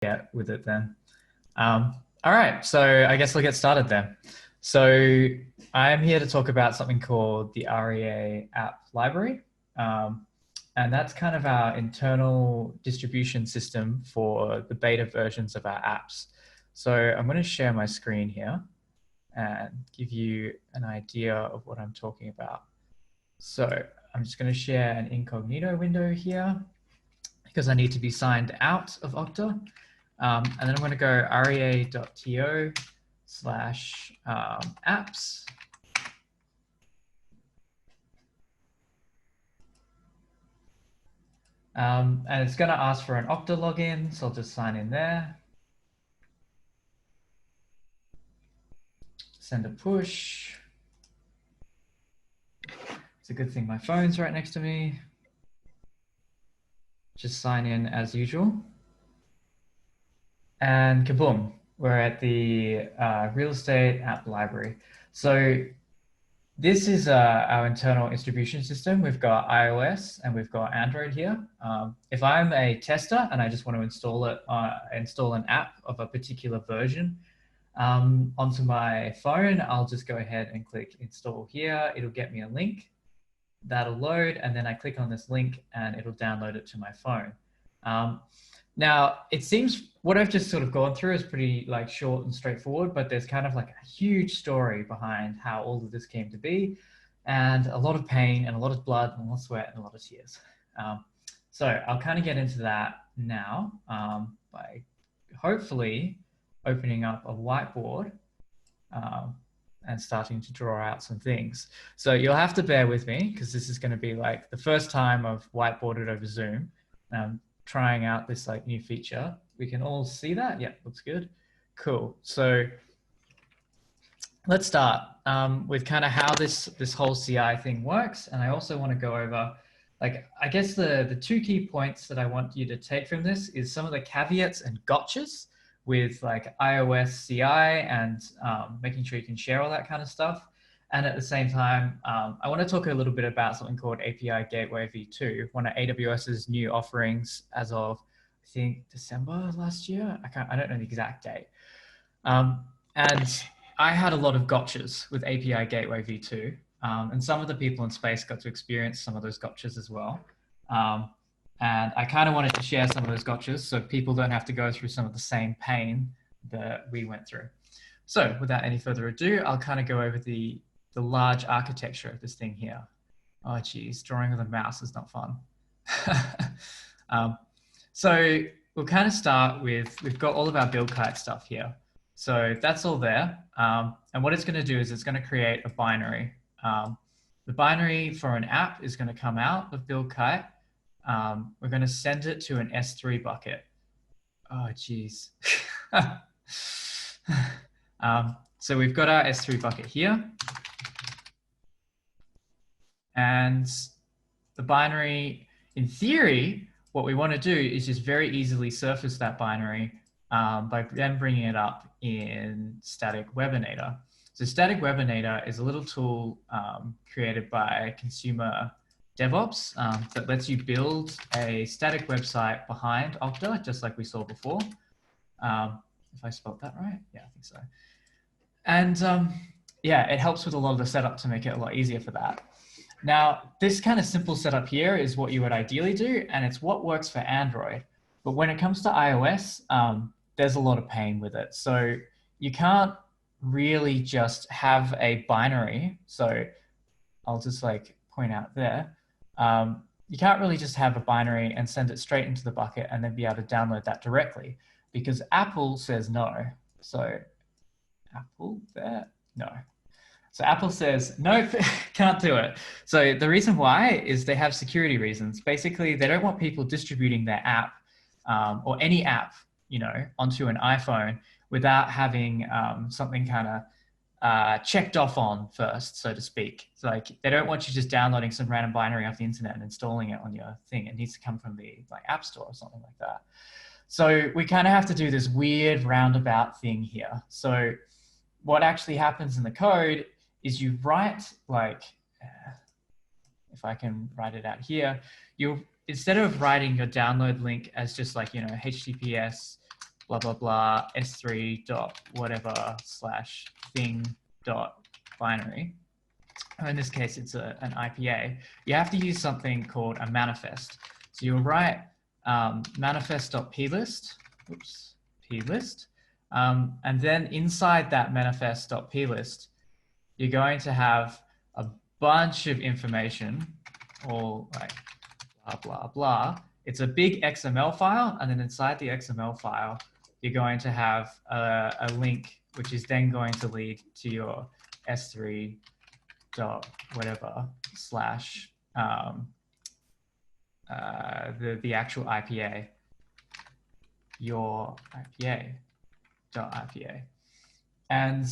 get with it then. All right, so I guess we'll get started then. So I'm here to talk about something called the REA app library. And that's kind of our internal distribution system for the beta versions of our apps. So I'm going to share my screen here and give you an idea of what I'm talking about. So I'm just going to share an incognito window here because I need to be signed out of Okta. And then I'm going to go rea.to/apps. And it's going to ask for an Okta login, so I'll just sign in there. Send a push. It's a good thing my phone's right next to me. Just sign in as usual. And kaboom, we're at the real estate app library. So this is our internal distribution system. We've got iOS and we've got Android here. If I'm a tester and I just want to install an app of a particular version onto my phone, I'll just go ahead and click install here. It'll get me a link. That'll load, and then I click on this link and it'll download it to my phone. Now, it seems what I've just sort of gone through is pretty like short and straightforward, but there's kind of like a huge story behind how all of this came to be, and a lot of pain and a lot of blood and a lot of sweat and a lot of tears. So I'll kind of get into that now by hopefully opening up a whiteboard and starting to draw out some things. So you'll have to bear with me because this is going to be like the first time I've whiteboarded over Zoom. Trying out this like new feature. We can all see that. Yeah, looks good. Cool. So let's start with kind of how this whole CI thing works. And I also want to go over, like, I guess the two key points that I want you to take from this is some of the caveats and gotchas with like iOS CI and making sure you can share all that kind of stuff. And at the same time, I want to talk a little bit about something called API Gateway v2, one of AWS's new offerings as of, I think, December last year. I don't know the exact date. And I had a lot of gotchas with API Gateway v2. And some of the people in space got to experience some of those gotchas as well. And I kind of wanted to share some of those gotchas so people don't have to go through some of the same pain that we went through. So without any further ado, I'll kind of go over the large architecture of this thing here. Oh, geez, drawing with a mouse is not fun. So we'll kind of start with, we've got all of our build kite stuff here. So that's all there. And what it's going to do is it's going to create a binary. The binary for an app is going to come out of build kite. We're going to send it to an S3 bucket. Oh, geez. So we've got our S3 bucket here. And the binary, in theory, what we want to do is just very easily surface that binary by then bringing it up in Static Webinator. So Static Webinator is a little tool created by Consumer DevOps that lets you build a static website behind Okta, just like we saw before. If I spelled that right? Yeah, I think so. And yeah, it helps with a lot of the setup to make it a lot easier for that. Now, this kind of simple setup here is what you would ideally do, and it's what works for Android. But when it comes to iOS, there's a lot of pain with it. So you can't really just have a binary. So I'll just like point out there. You can't really just have a binary and send it straight into the bucket and then be able to download that directly because Apple says no. So Apple there, no. So Apple says, nope, can't do it. So the reason why is they have security reasons. Basically, they don't want people distributing their app or any app, you know, onto an iPhone without having something kind of checked off on first, so to speak. It's like they don't want you just downloading some random binary off the internet and installing it on your thing. It needs to come from the like App Store or something like that. So we kind of have to do this weird roundabout thing here. So what actually happens in the code is you write like, if I can write it out here, you instead of writing your download link as just like, you know, HTTPS blah, blah, blah, s3 dot whatever slash thing dot binary. In this case, it's an IPA. You have to use something called a manifest. So you'll write manifest.plist, oops, plist. And then inside that manifest.plist, you're going to have a bunch of information, all like blah, blah, blah. It's a big XML file. And then inside the XML file, you're going to have a link, which is then going to lead to your S3 dot whatever slash the actual IPA, your IPA dot IPA. And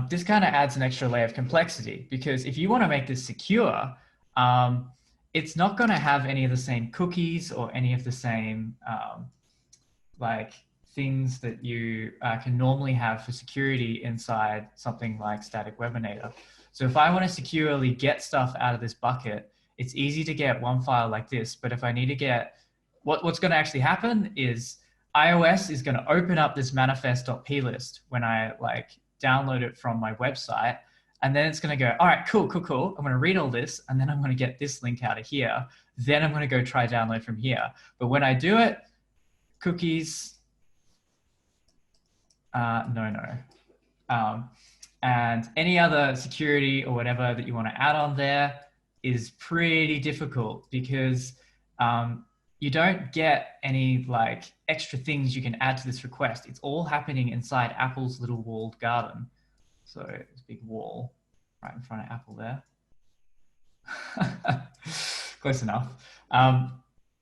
this kind of adds an extra layer of complexity, because if you want to make this secure, it's not going to have any of the same cookies or any of the same like things that you can normally have for security inside something like Static Webinator. So if I want to securely get stuff out of this bucket, it's easy to get one file like this. But if I need to get, what's going to actually happen is iOS is going to open up this manifest.plist when I like download it from my website. And then it's going to go, all right, cool. I'm going to read all this. And then I'm going to get this link out of here. Then I'm going to go try download from here. But when I do it, cookies, no. And any other security or whatever that you want to add on there is pretty difficult, because you don't get any like extra things you can add to this request. It's all happening inside Apple's little walled garden. So it's a big wall right in front of Apple there. Close enough.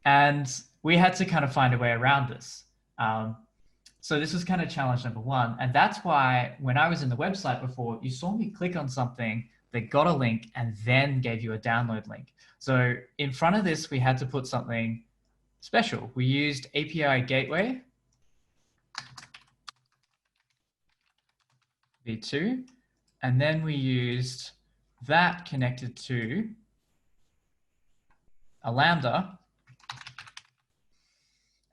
And we had to kind of find a way around this. So this was kind of challenge number one. And that's why when I was in the website before, you saw me click on something that got a link and then gave you a download link. So in front of this, we had to put something special. We used API Gateway v2, and then we used that connected to a Lambda.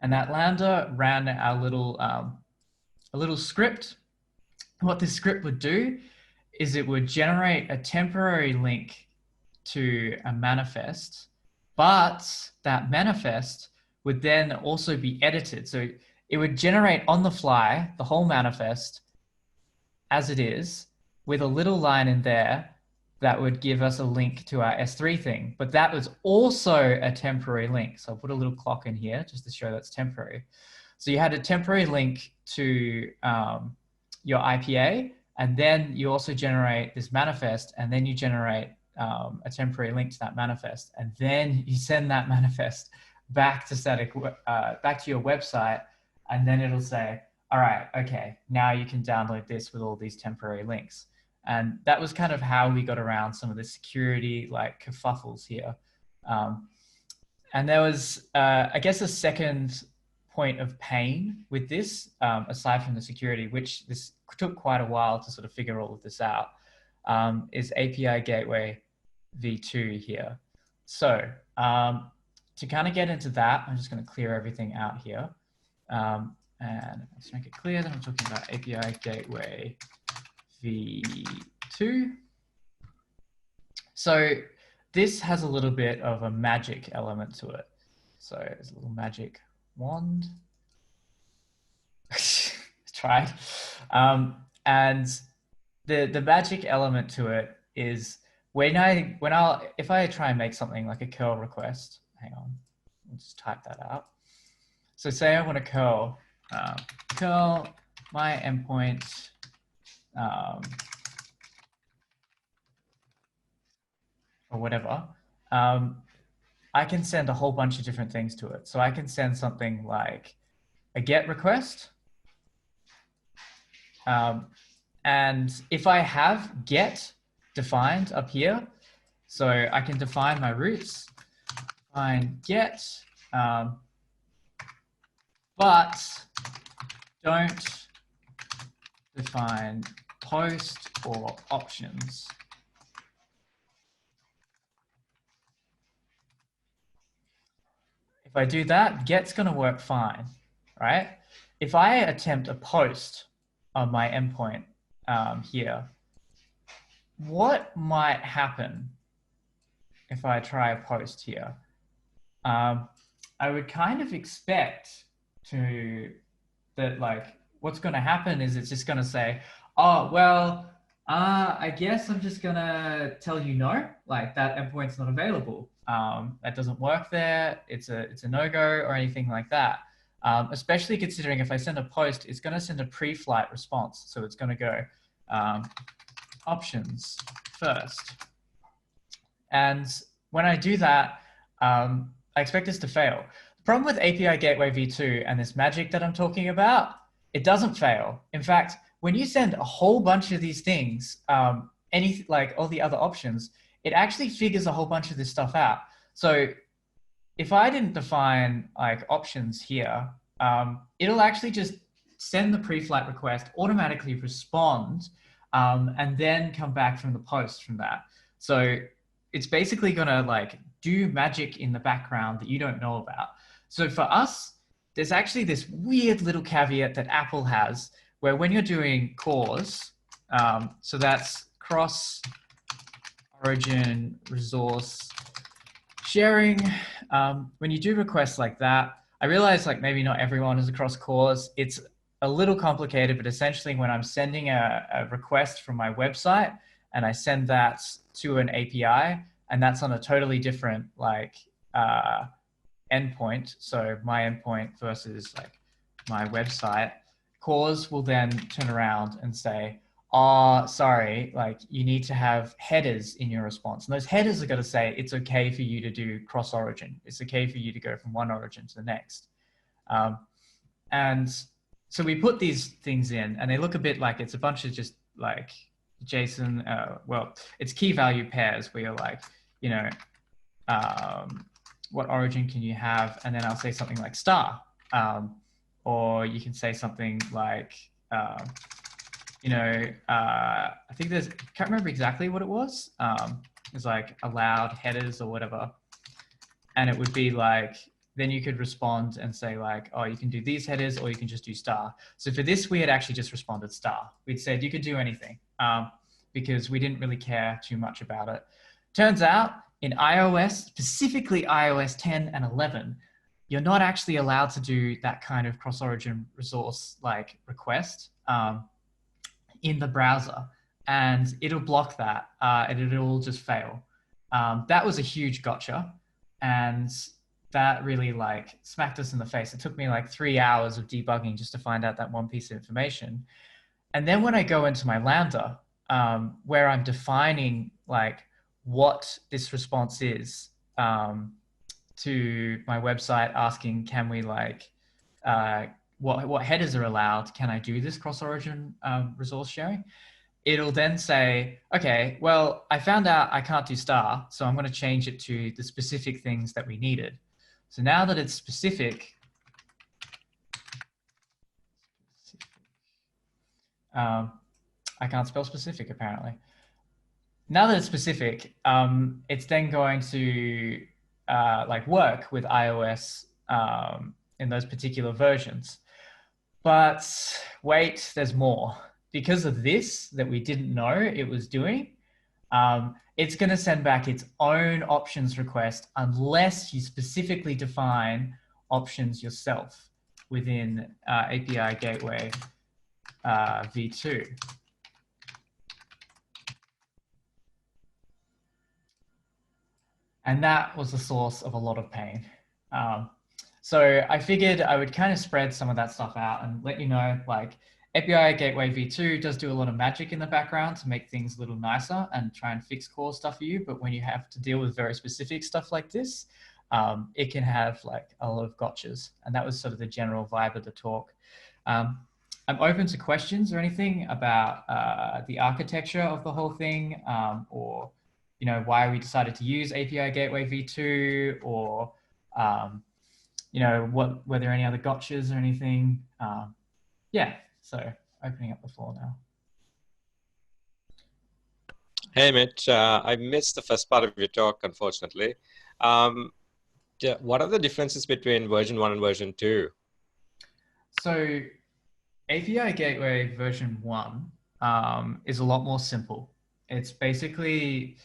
And that Lambda ran our little, a little script. What this script would do is it would generate a temporary link to a manifest, but that manifest would then also be edited. So it would generate on the fly the whole manifest as it is, with a little line in there that would give us a link to our S3 thing. But that was also a temporary link. So I'll put a little clock in here just to show that's temporary. So you had a temporary link to your IPA, and then you also generate this manifest, and then you generate a temporary link to that manifest, and then you send that manifest back to back to your website, and then it'll say, all right, okay, now you can download this with all these temporary links. And that was kind of how we got around some of the security like kerfuffles here. And there was, I guess, a second point of pain with this, aside from the security, which this took quite a while to sort of figure all of this out, is API Gateway v2 here. So to kind of get into that, I'm just going to clear everything out here. And let's make it clear that I'm talking about API Gateway v2. So this has a little bit of a magic element to it. So there's a little magic wand. Tried. And the magic element to it is if I try and make something like a curl request, hang on, I'll just type that out. So say I want to curl my endpoint or whatever, I can send a whole bunch of different things to it. So I can send something like a GET request. And if I have GET defined up here, so I can define my roots, define GET, but don't define post or options. If I do that, get's going to work fine, right? if I attempt a post on my endpoint here, what might happen if I try a post here? I would kind of expect that like what's going to happen is it's just going to say, oh, well, I guess I'm just going to tell you no, like that endpoint's not available. That doesn't work there. It's a no-go or anything like that. Especially considering if I send a post, it's going to send a pre-flight response. So it's going to go options first. And when I do that, I expect this to fail. The problem with API Gateway v2 and this magic that I'm talking about, it doesn't fail. In fact, when you send a whole bunch of these things, like all the other options, it actually figures a whole bunch of this stuff out. So if I didn't define like options here, it'll actually just send the pre-flight request, automatically respond, and then come back from the post from that. So it's basically going to like do magic in the background that you don't know about. So for us, there's actually this weird little caveat that Apple has where when you're doing cores, so that's cross origin resource sharing, when you do requests like that, I realize like maybe not everyone is across cores. It's a little complicated, but essentially when I'm sending a request from my website and I send that to an API, and that's on a totally different like endpoint. So my endpoint versus like my website, cores will then turn around and say, oh, sorry, like you need to have headers in your response. And those headers are going to say, it's okay for you to do cross origin. It's okay for you to go from one origin to the next. And so we put these things in and they look a bit like it's a bunch of just like JSON, well, it's key value pairs where you're like, you know, what origin can you have? And then I'll say something like star. Or you can say something like, you know, I think there's, can't remember exactly what it was. It's like allowed headers or whatever. And it would be like, then you could respond and say like, oh, you can do these headers or you can just do star. So for this, we had actually just responded star. We'd said you could do anything because we didn't really care too much about it. Turns out in iOS, specifically iOS 10 and 11, you're not actually allowed to do that kind of cross-origin resource like request in the browser, and it'll block that and it'll just fail. That was a huge gotcha, and that really like smacked us in the face. It took me like 3 hours of debugging just to find out that one piece of information. And then when I go into my Lambda, where I'm defining like what this response is to my website asking, can we like, what headers are allowed? Can I do this cross-origin resource sharing? It'll then say, okay, well, I found out I can't do star, so I'm going to change it to the specific things that we needed. So now that it's specific, I can't spell specific apparently. Now that it's specific, it's then going to like work with iOS in those particular versions. But wait, there's more. Because of this that we didn't know it was doing, it's going to send back its own options request unless you specifically define options yourself within API Gateway v2. And that was the source of a lot of pain. So I figured I would kind of spread some of that stuff out and let you know, like API Gateway v2 does do a lot of magic in the background to make things a little nicer and try and fix core stuff for you. But when you have to deal with very specific stuff like this, it can have like a lot of gotchas. And that was sort of the general vibe of the talk. I'm open to questions or anything about the architecture of the whole thing, or you know, why we decided to use API Gateway v2, or you know, were there any other gotchas or anything? Yeah, so opening up the floor now. Hey, Mitch, I missed the first part of your talk, unfortunately. What are the differences between version 1 and version 2? So API Gateway version 1 is a lot more simple. It's basically,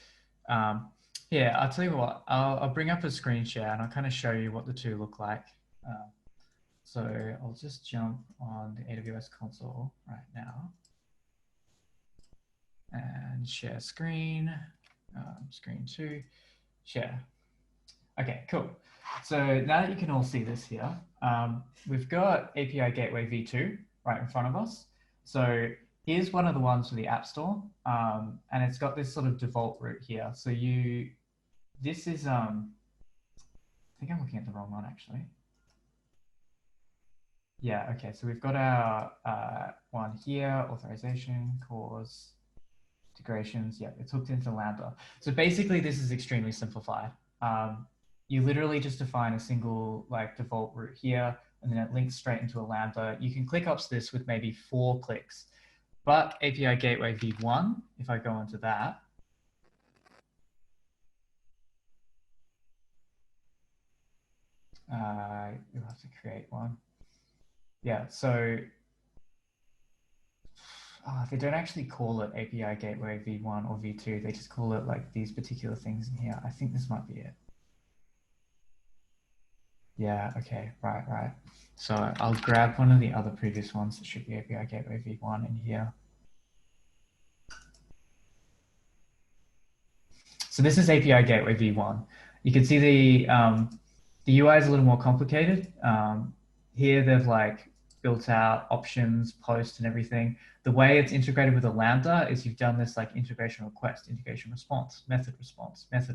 yeah, I'll tell you what, I'll bring up a screen share and I'll kind of show you what the two look like. So I'll just jump on the AWS console right now and share screen, screen 2, share. Okay, cool. So now that you can all see this here, we've got API Gateway v2 right in front of us. So here's one of the ones for the App Store, and it's got this sort of default route here. So this is, I think I'm looking at the wrong one actually. Yeah, okay, so we've got our one here, authorization, cause, integrations. Yeah, it's hooked into Lambda. So basically this is extremely simplified. You literally just define a single like default route here, and then it links straight into a Lambda. You can click up to this with maybe 4 clicks. But API Gateway v1, if I go into that, you'll have to create one. Yeah, so they don't actually call it API Gateway v1 or v2. They just call it like these particular things in here. I think this might be it. Yeah, okay, right. So I'll grab one of the other previous ones. It should be API Gateway v1 in here. So this is API Gateway v1. You can see the UI is a little more complicated. Here they've like built out options, post, and everything. The way it's integrated with a Lambda is you've done this like integration request, integration response, method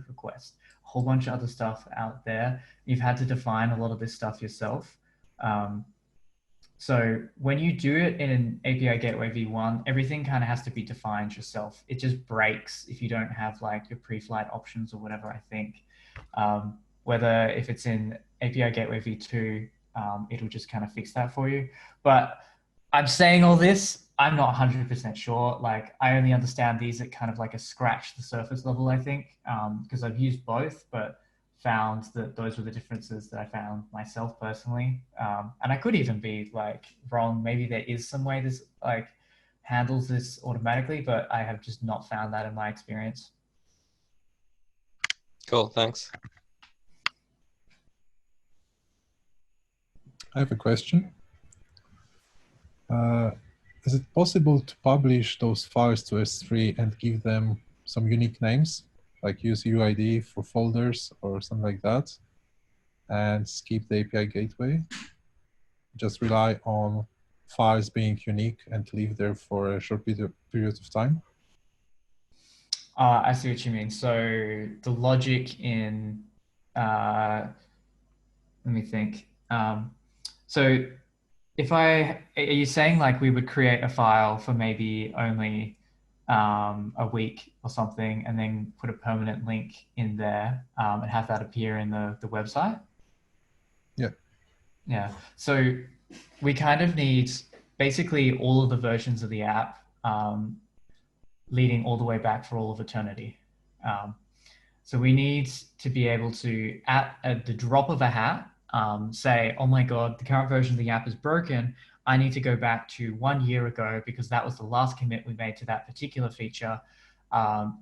request, a whole bunch of other stuff out there. You've had to define a lot of this stuff yourself. So when you do it in an API Gateway v1, everything kind of has to be defined yourself. It just breaks if you don't have like your pre-flight options or whatever, I think. Whether if it's in API Gateway v2, it'll just kind of fix that for you. But I'm saying all this, I'm not 100% sure. Like I only understand these at kind of like a scratch the surface level, I think, because I've used both, but found that those were the differences that I found myself personally. And I could even be like wrong. Maybe there is some way this like handles this automatically, but I have just not found that in my experience. Cool, thanks. I have a question. Is it possible to publish those files to S3 and give them some unique names, like use UID for folders or something like that, and skip the API gateway? Just rely on files being unique and leave there for a short period of time? I see what you mean. So the logic in, let me think. So are you saying like we would create a file for maybe only a week or something, and then put a permanent link in there and have that appear in the website? Yeah. Yeah. So we kind of need basically all of the versions of the app leading all the way back for all of eternity. So we need to be able to, at the drop of a hat, say, oh my God, the current version of the app is broken. I need to go back to 1 year ago because that was the last commit we made to that particular feature.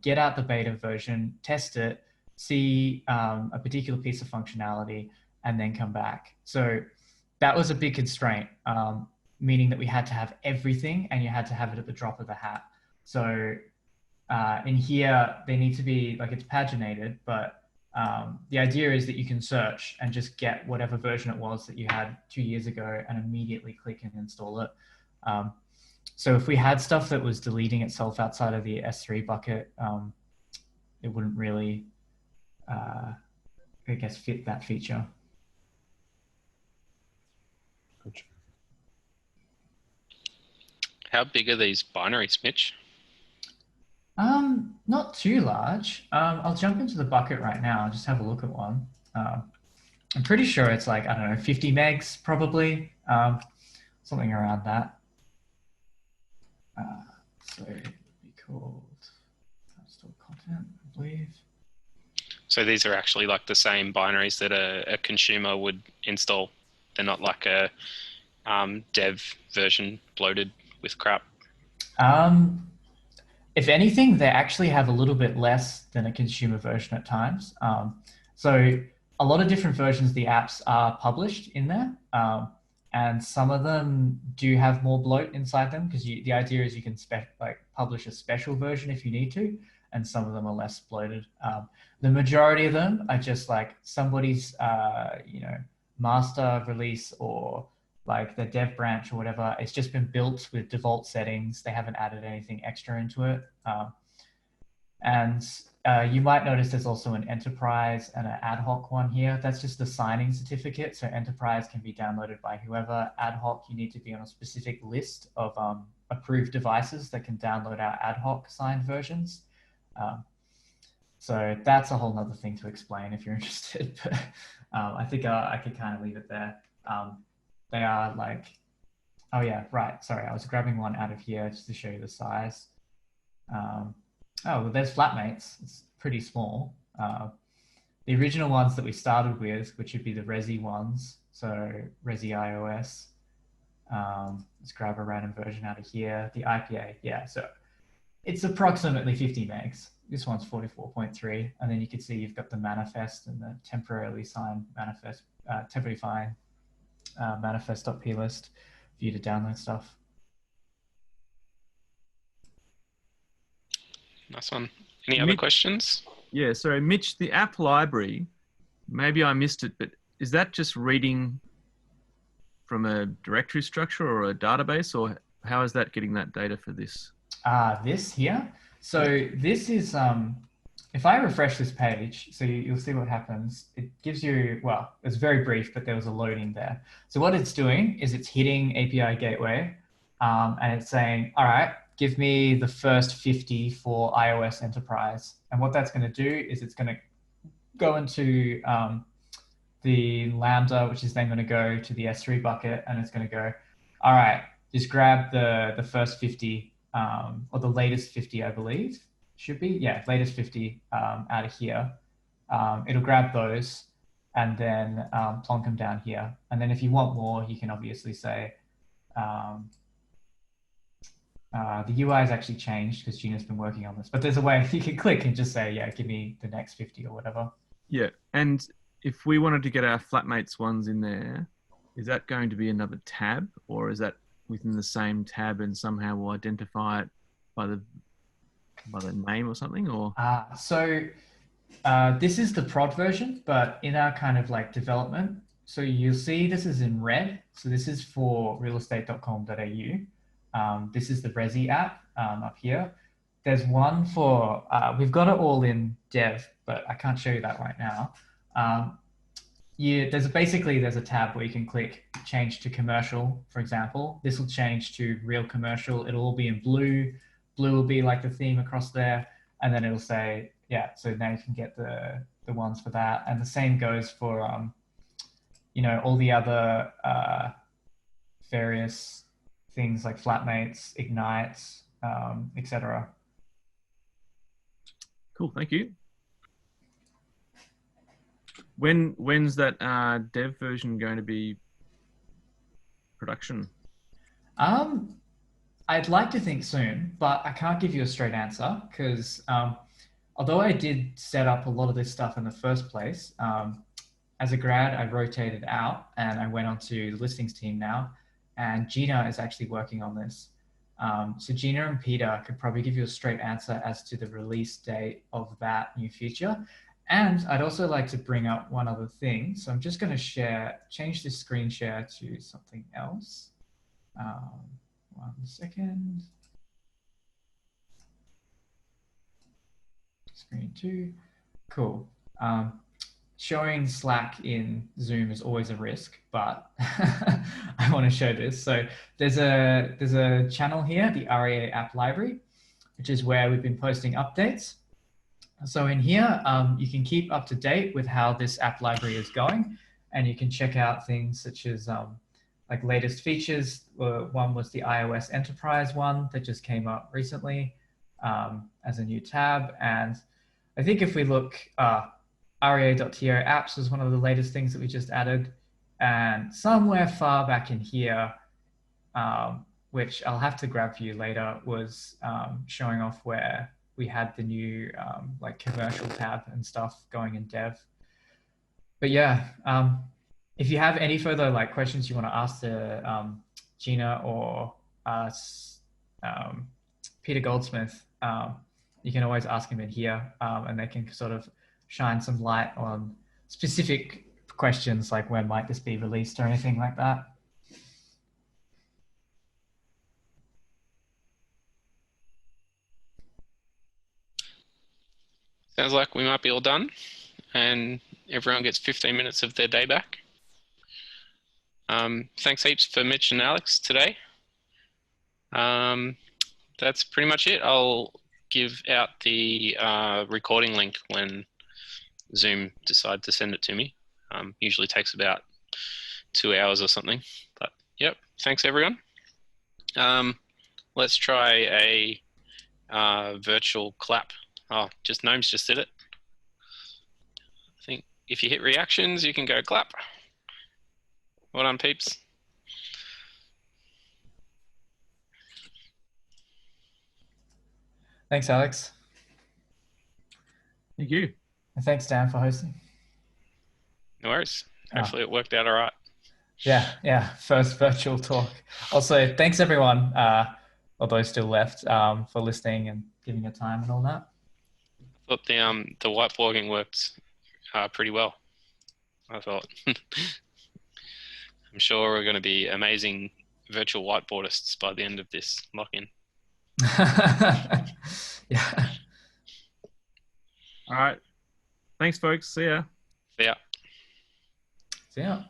Get out the beta version, test it, see a particular piece of functionality, and then come back. So that was a big constraint, meaning that we had to have everything and you had to have it at the drop of the hat. So in here, they need to be, like it's paginated, but the idea is that you can search and just get whatever version it was that you had 2 years ago and immediately click and install it. So if we had stuff that was deleting itself outside of the S3 bucket, it wouldn't really, I guess, fit that feature. Gotcha. How big are these binaries, Mitch? Not too large. I'll jump into the bucket right now and just have a look at one. I'm pretty sure it's like, I don't know, 50 megs probably, something around that. So it would be called store content, I believe. So these are actually like the same binaries that a consumer would install. They're not like a dev version bloated with crap? If anything, they actually have a little bit less than a consumer version at times. So a lot of different versions of the apps are published in there. And some of them do have more bloat inside them because the idea is you can publish a special version if you need to, and some of them are less bloated. The majority of them are just like somebody's master release or like the dev branch or whatever. It's just been built with default settings. They haven't added anything extra into it. And you might notice there's also an enterprise and an ad hoc one here. That's just the signing certificate. So enterprise can be downloaded by whoever. Ad hoc, you need to be on a specific list of approved devices that can download our ad hoc signed versions. So that's a whole nother thing to explain if you're interested. But I think I could kind of leave it there. They are like, oh yeah, right. Sorry, I was grabbing one out of here just to show you the size. Oh, well, there's Flatmates. It's pretty small. The original ones that we started with, which would be the Resi ones, so Resi iOS. Let's grab a random version out of here. The IPA, yeah. So it's approximately 50 megs. This one's 44.3, and then you can see you've got the manifest and the temporarily signed manifest, temporarily signed manifest.plist for you to download stuff. Nice one. Any other questions? Yeah, sorry, Mitch, the app library, maybe I missed it, but is that just reading from a directory structure or a database, or how is that getting that data for this? This here. So this is, if I refresh this page, so you'll see what happens. It gives you, well, it's very brief, but there was a loading there. So what it's doing is it's hitting API gateway and it's saying, all right, give me the first 50 for iOS enterprise. And what that's going to do is it's going to go into the Lambda, which is then going to go to the S3 bucket, and it's going to go, all right, just grab the first 50 or the latest 50, I believe, should be. Yeah, latest 50 out of here. It'll grab those and then plonk them down here. And then if you want more, you can obviously say, the UI has actually changed because Gina's been working on this, but there's a way you can click and just say, yeah, give me the next 50 or whatever. Yeah, and if we wanted to get our Flatmates ones in there, is that going to be another tab, or is that within the same tab and somehow we'll identify it by the name or something? Or so this is the prod version, but in our kind of like development, so you'll see this is in red. So this is for realestate.com.au. This is the Resi app up here. There's one for, we've got it all in dev, but I can't show you that right now. There's a tab where you can click change to commercial, for example. This will change to real commercial. It'll all be in blue. Blue will be like the theme across there. And then it'll say, yeah, so now you can get the ones for that. And the same goes for, all the other various things like Flatmates, Ignites, etc. Cool, thank you. When's that dev version going to be production? I'd like to think soon, but I can't give you a straight answer because although I did set up a lot of this stuff in the first place, as a grad, I rotated out and I went onto the listings team now, and Gina is actually working on this. So Gina and Peter could probably give you a straight answer as to the release date of that new feature. And I'd also like to bring up one other thing. So I'm just going to change this screen share to something else. 1 second. Screen 2. Cool. Showing Slack in Zoom is always a risk, but I want to show this. So there's a channel here, the REA app library, which is where we've been posting updates. So in here, you can keep up to date with how this app library is going, and you can check out things such as like latest features. One was the iOS Enterprise one that just came up recently as a new tab. And I think if we look, rea.to apps was one of the latest things that we just added. And somewhere far back in here, which I'll have to grab for you later, was showing off where we had the new like commercial tab and stuff going in dev. But yeah, if you have any further like questions you want to ask to Gina or Peter Goldsmith, you can always ask him in here, and they can sort of shine some light on specific questions like when might this be released or anything like that. Sounds like we might be all done, and everyone gets 15 minutes of their day back. Thanks heaps for Mitch and Alex today. That's pretty much it. I'll give out the recording link when Zoom decide to send it to me. Usually takes about 2 hours or something. But yep, thanks everyone. Let's try a virtual clap. Oh, just Gnomes just did it. I think if you hit reactions, you can go clap. Well done, peeps. Thanks, Alex. Thank you. And thanks, Dan, for hosting. No worries. Hopefully it worked out all right. Yeah. First virtual talk. Also, thanks everyone, although still left, for listening and giving your time and all that. I thought the whiteboarding worked pretty well. I thought. I'm sure we're going to be amazing virtual whiteboardists by the end of this lock-in. Yeah. All right. Thanks, folks. See ya. Yeah. So, yeah.